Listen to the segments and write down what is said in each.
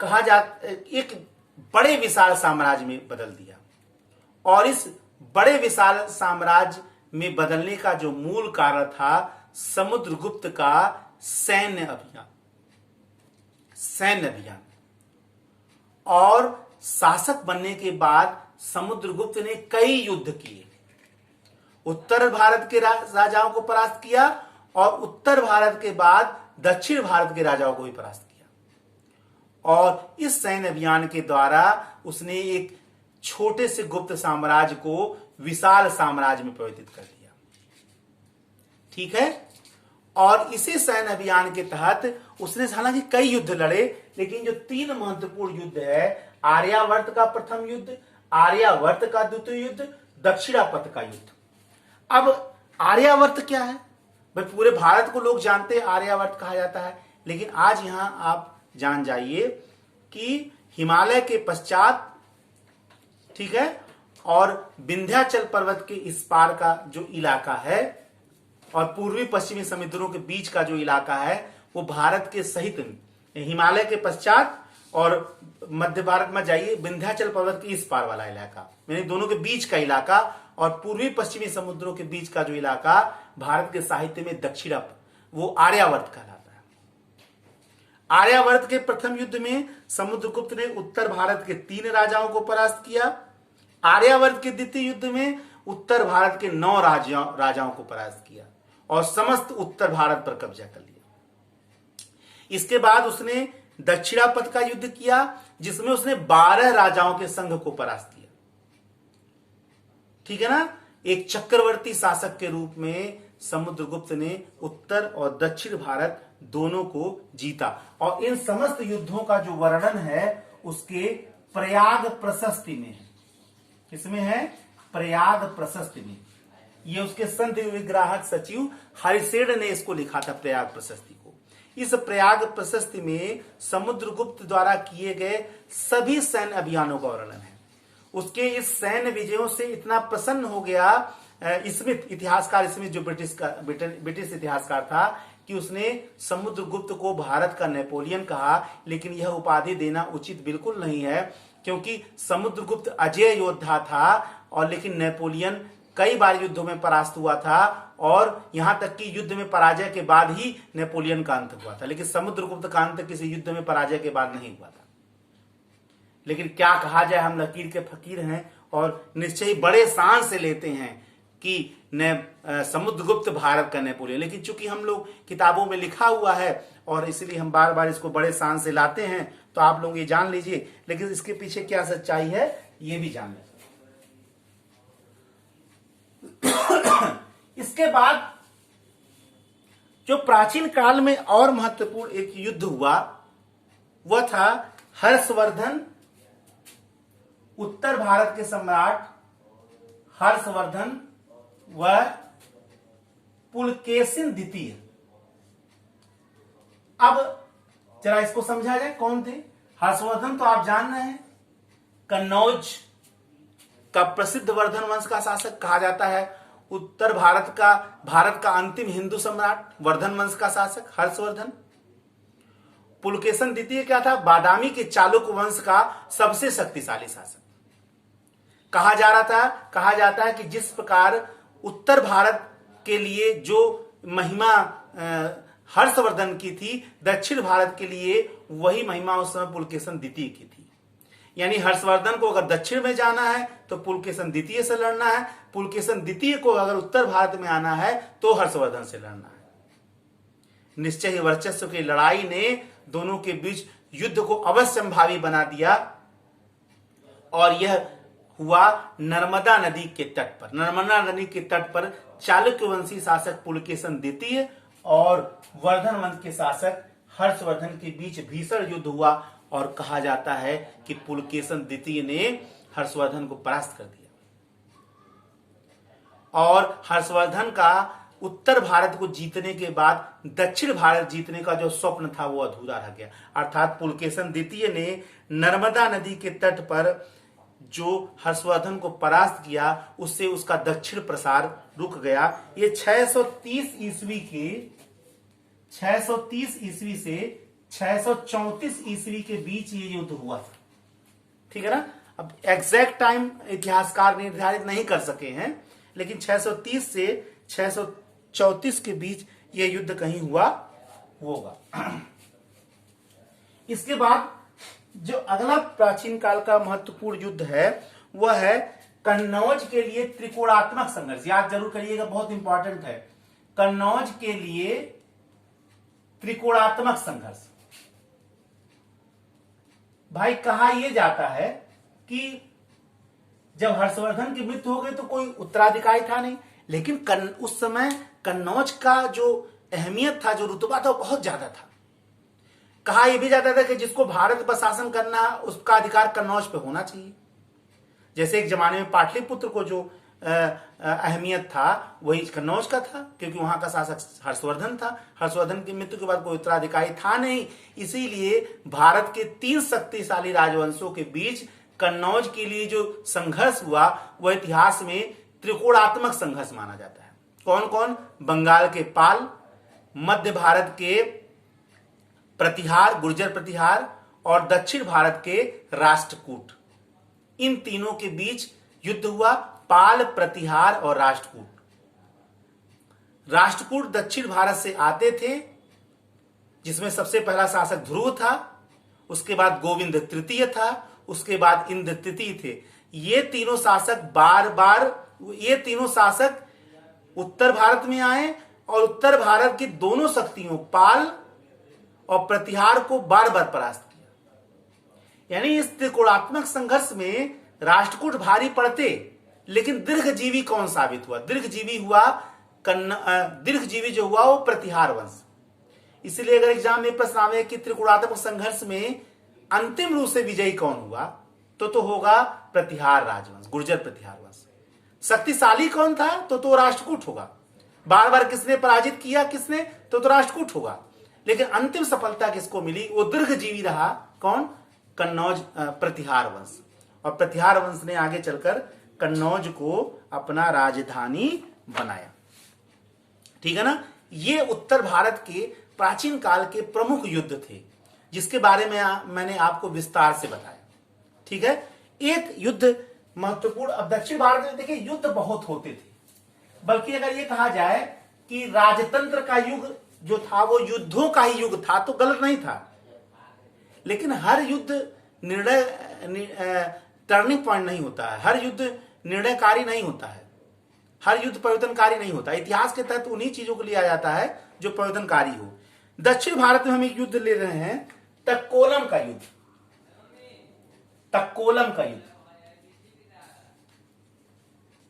कहा जा एक बड़े विशाल साम्राज्य में बदल दिया। और इस बड़े विशाल साम्राज्य में बदलने का जो मूल कारण था समुद्रगुप्त का सैन्य अभियान। और शासक बनने के बाद समुद्रगुप्त ने कई युद्ध किए, उत्तर भारत के राजाओं को परास्त किया और उत्तर भारत के बाद दक्षिण भारत के राजाओं को भी परास्त किया। और इस सैन्य अभियान के द्वारा उसने एक छोटे से गुप्त साम्राज्य को विशाल साम्राज्य में परिवर्तित कर दिया। ठीक है। और इसी सैन्य अभियान के तहत उसने हालांकि कई युद्ध लड़े, लेकिन जो 3 महत्वपूर्ण युद्ध है, आर्यावर्त का प्रथम युद्ध, आर्यावर्त का द्वितीय युद्ध, दक्षिणापथ का युद्ध। अब आर्यावर्त क्या है भाई? पूरे भारत को लोग जानते हैं आर्यावर्त कहा जाता है, लेकिन आज यहां आप जान जाइए कि हिमालय के पश्चात, ठीक है, और विंध्याचल पर्वत के इस पार का जो इलाका है और पूर्वी पश्चिमी समुद्रों के बीच का जो इलाका है वो भारत के सहित हिमालय के पश्चात और मध्य भारत में जाइए, विंध्याचल पर्वत के इस पार वाला इलाका, यानी दोनों के बीच का इलाका और पूर्वी पश्चिमी समुद्रों के बीच का जो इलाका भारत के साहित्य में दक्षिण, वो आर्यावर्त कहलाता है। आर्यावर्त के प्रथम युद्ध में समुद्रगुप्त ने उत्तर भारत के 3 राजाओं को परास्त किया। आर्यावर्त के द्वितीय युद्ध में उत्तर भारत के 9 राजाओं को परास्त किया और समस्त उत्तर भारत पर कब्जा कर लिया। इसके बाद उसने दक्षिणापथ का युद्ध किया, जिसमें उसने 12 राजाओं के संघ को परास्त किया। ठीक है ना। एक चक्रवर्ती शासक के रूप में समुद्रगुप्त ने उत्तर और दक्षिण भारत दोनों को जीता। और इन समस्त युद्धों का जो वर्णन है उसके प्रयाग प्रशस्ति में है। किसमें है? प्रयाग प्रशस्ति में। ये उसके संत विग्राहक सचिव हरिसेन ने इसको लिखा था, प्रयाग प्रशस्ति को। इस प्रयाग प्रशस्ति में समुद्रगुप्त द्वारा किए गए सभी सैन्य अभियानों का वर्णन है। उसके इस सैन्य विजयों से इतना प्रसन्न हो गया स्मिथ, इतिहासकार स्मिथ, जो ब्रिटिश इतिहासकार था, कि उसने समुद्रगुप्त को भारत का नेपोलियन कहा। लेकिन यह उपाधि देना उचित बिल्कुल नहीं है, क्योंकि समुद्रगुप्त अजेय योद्धा था और लेकिन नेपोलियन कई बार युद्धों में परास्त हुआ था और यहां तक कि युद्ध में पराजय के बाद ही नेपोलियन का अंत हुआ था। लेकिन समुद्रगुप्त का अंत किसी युद्ध में पराजय के बाद नहीं हुआ था। लेकिन क्या कहा जाए, हम लकीर के फकीर हैं और निश्चय ही बड़े शान से लेते हैं कि समुद्रगुप्त भारत का नेपोलियन। लेकिन चूंकि हम लोग किताबों में लिखा हुआ है और इसलिए हम बार बार इसको बड़े शान से लाते हैं, तो आप लोग ये जान लीजिए। लेकिन इसके पीछे क्या सच्चाई है ये भी जान लीजिए। इसके बाद जो प्राचीन काल में और महत्वपूर्ण एक युद्ध हुआ वह था हर्षवर्धन, उत्तर भारत के सम्राट हर्षवर्धन व पुलकेशिन द्वितीय। अब जरा इसको समझा जाए, कौन थे हर्षवर्धन? तो आप जान रहे हैं, कन्नौज का प्रसिद्ध वर्धन वंश का शासक कहा जाता है। उत्तर भारत का अंतिम हिंदू सम्राट, वर्धन वंश का शासक हर्षवर्धन। पुलकेशिन द्वितीय क्या था? बादामी के चालुक्य वंश का सबसे शक्तिशाली शासक कहा जाता है कि जिस प्रकार उत्तर भारत के लिए जो महिमा हर्षवर्धन की थी, दक्षिण भारत के लिए वही महिमा उस समय पुलकेशिन द्वितीय की थी। यानी हर्षवर्धन को अगर दक्षिण में जाना है तो पुलकेशिन द्वितीय से लड़ना है, पुलकेशिन द्वितीय को अगर उत्तर भारत में आना है तो हर्षवर्धन से लड़ना है। निश्चय ही वर्चस्व की लड़ाई ने दोनों के बीच युद्ध को अवश्यंभावी बना दिया और यह हुआ नर्मदा नदी के तट पर। नर्मदा नदी के तट पर चालुक्य वंशी शासक पुलकेशिन द्वितीय और वर्धन वंश के शासक हर्षवर्धन के बीच भीषण युद्ध हुआ और कहा जाता है कि पुलकेशिन द्वितीय ने हर्षवर्धन को परास्त कर दिया और हर्षवर्धन का उत्तर भारत को जीतने के बाद दक्षिण भारत जीतने का जो स्वप्न था वो अधूरा रह गया। अर्थात पुलकेशिन द्वितीय ने नर्मदा नदी के तट पर जो हर्षवर्धन को परास्त किया उससे उसका दक्षिण प्रसार रुक गया। ये 630 ईस्वी से 634 ईस्वी के बीच ये युद्ध हुआ था। ठीक है ना। अब एग्जैक्ट टाइम इतिहासकार निर्धारित नहीं कर सके हैं, लेकिन 630 से 634 के बीच ये युद्ध कहीं हुआ होगा। इसके बाद जो अगला प्राचीन काल का महत्वपूर्ण युद्ध है वह है कन्नौज के लिए त्रिकोणात्मक संघर्ष। याद जरूर करिएगा, बहुत इंपॉर्टेंट है। कन्नौज के लिए त्रिकोणात्मक संघर्ष। भाई कहा यह जाता है कि जब हर्षवर्धन की मृत्यु हो गई तो कोई उत्तराधिकारी था नहीं, लेकिन उस समय कन्नौज का जो अहमियत था, जो रुतबा था, वो बहुत ज्यादा था। कहा यह भी जाता था कि जिसको भारत पर शासन करना उसका अधिकार कन्नौज पे होना चाहिए। जैसे एक जमाने में पाटलिपुत्र को जो अहमियत था वही कन्नौज का था, क्योंकि वहां का शासक हर्षवर्धन था। हर्षवर्धन की मृत्यु के बाद कोई उत्तराधिकारी था नहीं, इसीलिए भारत के 3 शक्तिशाली राजवंशों के बीच कन्नौज के लिए जो संघर्ष हुआ वह इतिहास में त्रिकोणात्मक संघर्ष माना जाता है। कौन कौन? बंगाल के पाल, मध्य भारत के प्रतिहार, गुर्जर प्रतिहार, और दक्षिण भारत के राष्ट्रकूट। इन तीनों के बीच युद्ध हुआ, पाल, प्रतिहार और राष्ट्रकूट। राष्ट्रकूट दक्षिण भारत से आते थे, जिसमें सबसे पहला शासक ध्रुव था, उसके बाद गोविंद तृतीय था, उसके बाद इंद्र तृतीय थे। ये तीनों शासक उत्तर भारत में आए और उत्तर भारत की दोनों शक्तियों पाल और प्रतिहार को बार बार परास्त किया। यानी इस त्रिकोणात्मक संघर्ष में राष्ट्रकूट भारी पड़ते, लेकिन दीर्घजीवी कौन साबित हुआ? दीर्घजीवी जो हुआ वो प्रतिहार वंश। इसलिए अगर एग्जाम में प्रश्न आवे कि त्रिकोणात्मक संघर्ष में अंतिम रूप से विजयी कौन हुआ, तो होगा प्रतिहार राजवंश, गुर्जर प्रतिहार वंश। शक्तिशाली कौन था? तो राष्ट्रकूट होगा। बार बार किसने पराजित किया? किसने? तो राष्ट्रकूट होगा। लेकिन अंतिम सफलता किसको मिली? वो दीर्घजीवी रहा। कौन? कन्नौज प्रतिहार वंश। और प्रतिहार वंश ने आगे चलकर कन्नौज को अपना राजधानी बनाया। ठीक है ना। ये उत्तर भारत के प्राचीन काल के प्रमुख युद्ध थे, जिसके बारे में मैंने आपको विस्तार से बताया। ठीक है। एक युद्ध महत्वपूर्ण। अब दक्षिण भारत में देखिए युद्ध बहुत होते थे, बल्कि अगर ये कहा जाए कि राजतंत्र का युग जो था वो युद्धों का ही युग था तो गलत नहीं था। लेकिन हर युद्ध टर्निंग पॉइंट नहीं होता है, हर युद्ध निर्णयकारी नहीं होता है, हर युद्ध परिवर्तनकारी नहीं होता। इतिहास के तहत उन्हीं चीजों को लिया जाता है जो परिवर्तनकारी हो। दक्षिण भारत में हम एक युद्ध ले रहे हैं, तक्कोलम का युद्ध। तक्कोलम का युद्ध,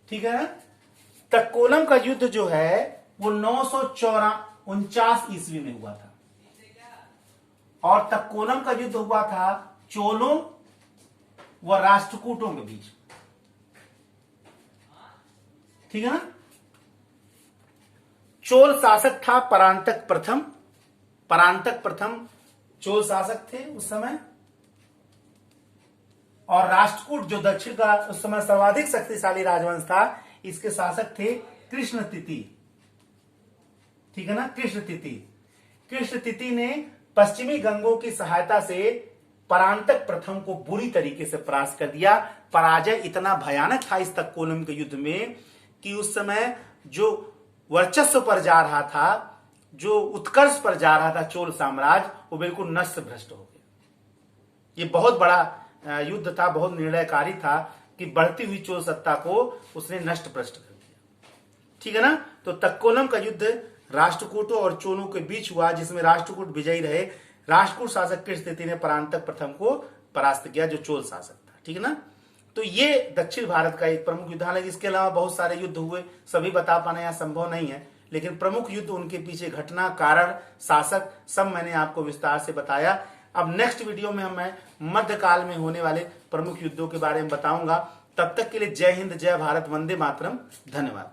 ठीक है ना। तक्कोलम का युद्ध जो है वो 949 ईस्वी में हुआ था, और तक्कोलम का युद्ध हुआ था चोलों व राष्ट्रकूटों के बीच। ठीक है ना। चोल शासक था परांतक प्रथम। परांतक प्रथम चोल शासक थे उस समय, और राष्ट्रकूट जो दक्षिण का उस समय सर्वाधिक शक्तिशाली राजवंश था, इसके शासक थे कृष्ण तिति। ठीक है ना। कृष्ण तिति। कृष्ण तिति ने पश्चिमी गंगों की सहायता से परांतक प्रथम को बुरी तरीके से परास्त कर दिया। पराजय इतना भयानक था इस तक्कोलम के युद्ध में कि उस समय जो वर्चस्व पर जा रहा था, जो उत्कर्ष पर जा रहा था चोल साम्राज्य, वो बिल्कुल नष्ट भ्रष्ट हो गया। ये बहुत बड़ा युद्ध था, बहुत निर्णयकारी था कि बढ़ती हुई चोल सत्ता को उसने नष्ट भ्रष्ट कर दिया। ठीक है ना। तो तक्कोलम का युद्ध राष्ट्रकूटों और चोलों के बीच हुआ, जिसमें राष्ट्रकूट विजयी रहे। राष्ट्रकूट शासक कृष्ण तिति ने परांतक प्रथम को परास्त किया, जो चोल शासक था। ठीक है ना। तो ये दक्षिण भारत का एक प्रमुख युद्ध। हालांकि इसके अलावा बहुत सारे युद्ध हुए, सभी बता पाना यहाँ संभव नहीं है, लेकिन प्रमुख युद्ध, उनके पीछे घटना, कारण, शासक, सब मैंने आपको विस्तार से बताया। अब नेक्स्ट वीडियो में मैं मध्यकाल में होने वाले प्रमुख युद्धों के बारे में बताऊंगा। तब तक के लिए जय हिंद, जय भारत, वंदे मातरम। धन्यवाद।